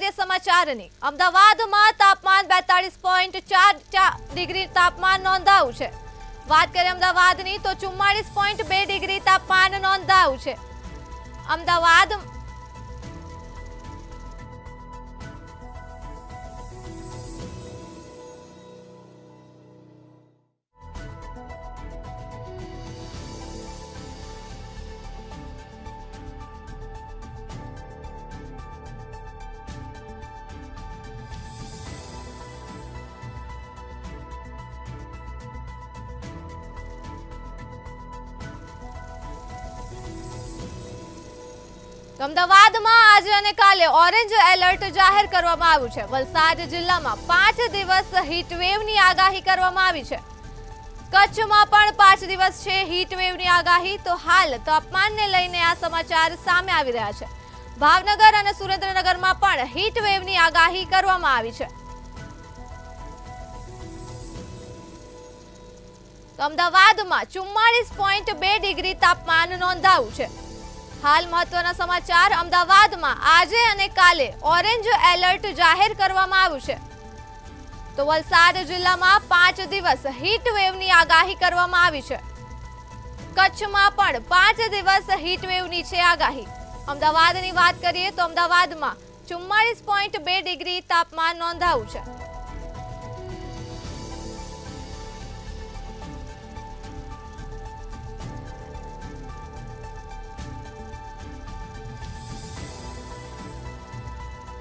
કરીએ સમાચારની। અમદાવાદમાં તાપમાન 42.4 ડિગ્રી તાપમાન નોંધાયું છે। વાત કરીએ અમદાવાદની તો 44.2 ડિગ્રી તાપમાન નોંધાયું છે। અમદાવાદ અમદાવાદમાં આજે અને કાલે ઓરેન્જ એલર્ટ જાહેર કરવામાં આવ્યું છે। વલસાડ જિલ્લામાં 5 દિવસ હીટવેવની આગાહી કરવામાં આવી છે। કચ્છમાં પણ 5 દિવસ છે હીટવેવની આગાહી। તો હાલ તાપમાનને લઈને આ સમાચાર સામે આવી રહ્યા છે। ભાવનગર અને સુરેન્દ્રનગરમાં પણ હીટવેવની આગાહી કરવામાં આવી છે। અમદાવાદમાં 44.2 ડિગ્રી તાપમાન નોંધાયું છે। हाल महत्वना समाचार अमदावादમાં આજે અને કાલે ઓરેન્જ એલર્ટ જાહેર કરવામાં આવ્યું છે। તો વલસાડ જિલ્લામાં 5 દિવસ હીટવેવની આગાહી કરવામાં આવી છે। કચ્છમાં પણ 5 દિવસ હીટવેવની છે આગાહી। અમદાવાદની વાત કરીએ તો અમદાવાદમાં 44.2 ડિગ્રી તાપમાન નોંધાયું છે।